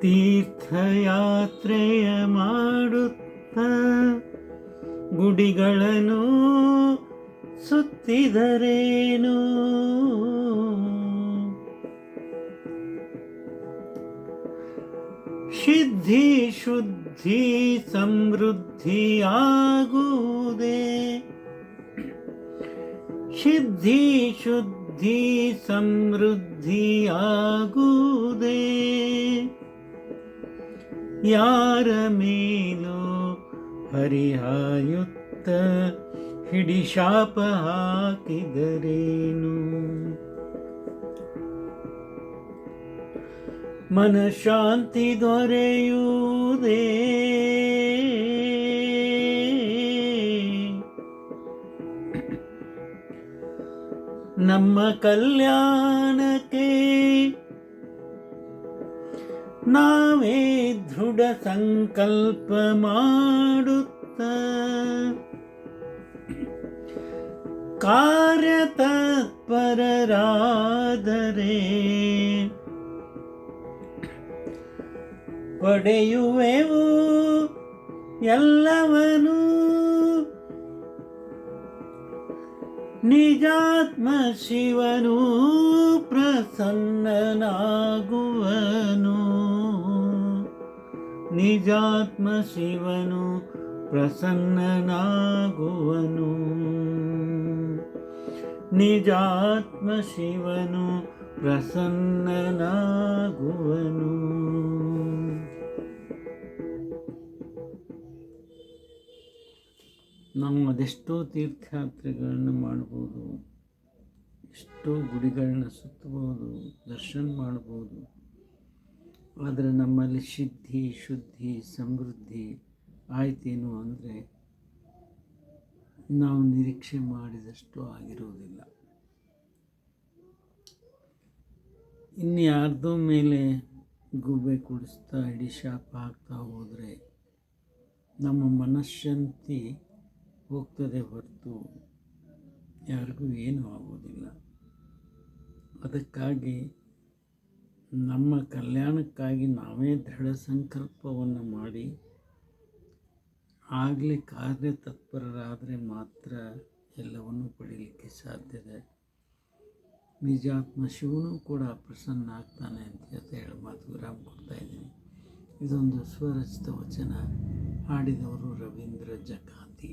ತೀರ್ಥಯಾತ್ರೆಯ ಮಾಡುತ್ತ ಗುಡಿಗಳನ್ನು ಸುತ್ತಿದರೇನು, ಸಿದ್ಧಿ ಶುದ್ಧಿ ಸಮೃದ್ಧಿಯಾಗುವುದೇ, ಸಿದ್ಧಿ ಶುದ್ಧಿ ಸಮೃದ್ಧಿಯಾಗುವುದೇ, ಯಾರ ಮೇಲೂ ಹರಿಹಾಯುತ್ತ ಹಿಡಿ ಶಾಪ ಹಾಕಿದರೇನು, ಮನಃಶಾಂತಿ ದೊರೆಯುವುದೇ, ನಮ್ಮ ಕಲ್ಯಾಣಕ್ಕೆ ನಾವೇ ದೃಢ ಸಂಕಲ್ಪ ಮಾಡುತ್ತ ಕಾರ್ಯತತ್ಪರರಾದರೆ ಪಡೆಯುವೆವು ಎಲ್ಲವನ್ನೂ, ನಿಜಾತ್ಮ ಶಿವನು ಪ್ರಸನ್ನನಾಗುವನು, ನಿಜಾತ್ಮ ಶಿವನು ಪ್ರಸನ್ನನಾಗುವನು, ನಿಜಾತ್ಮ ಶಿವನು ಪ್ರಸನ್ನನಾಗುವನು. ನಾವು ಅದೆಷ್ಟೋ ತೀರ್ಥಯಾತ್ರೆಗಳನ್ನು ಮಾಡ್ಬೋದು, ಎಷ್ಟೋ ಗುಡಿಗಳನ್ನ ಸುತ್ತಬೋದು, ದರ್ಶನ ಮಾಡ್ಬೋದು. ಆದರೆ ನಮ್ಮಲ್ಲಿ ಸಿದ್ಧಿ ಶುದ್ಧಿ ಸಮೃದ್ಧಿ ಆಯ್ತೇನು ಅಂದರೆ ನಾವು ನಿರೀಕ್ಷೆ ಮಾಡಿದಷ್ಟು ಆಗಿರುವುದಿಲ್ಲ. ಇನ್ಯಾರ್ದೋ ಮೇಲೆ ಗೂಬೆ ಕುಡಿಸ್ತಾ ಹಿಡಿ ಶಾಪ ಹಾಕ್ತಾ ಹೋದರೆ ನಮ್ಮ ಮನಃಶಾಂತಿ ಹೋಗ್ತದೆ ಹೊರತು ಯಾರಿಗೂ ಏನೂ ಆಗೋದಿಲ್ಲ. ಅದಕ್ಕಾಗಿ ನಮ್ಮ ಕಲ್ಯಾಣಕ್ಕಾಗಿ ನಾವೇ ದೃಢ ಸಂಕಲ್ಪವನ್ನು ಮಾಡಿ ಆಗಲೇ ಕಾರ್ಯತತ್ಪರರಾದರೆ ಮಾತ್ರ ಎಲ್ಲವನ್ನೂ ಪಡೀಲಿಕ್ಕೆ ಸಾಧ್ಯತೆ. ನಿಜಾತ್ಮ ಶಿವನು ಕೂಡ ಪ್ರಸನ್ನ ಆಗ್ತಾನೆ ಅಂತ ಹೇಳಿ ಮಾತು ವಿರಾಮ ಕೊಡ್ತಾ ಇದ್ದೀನಿ. ಇದೊಂದು ಸ್ವರಚಿತ ವಚನ, ಹಾಡಿದವರು ರವೀಂದ್ರ ಜಕಾತಿ.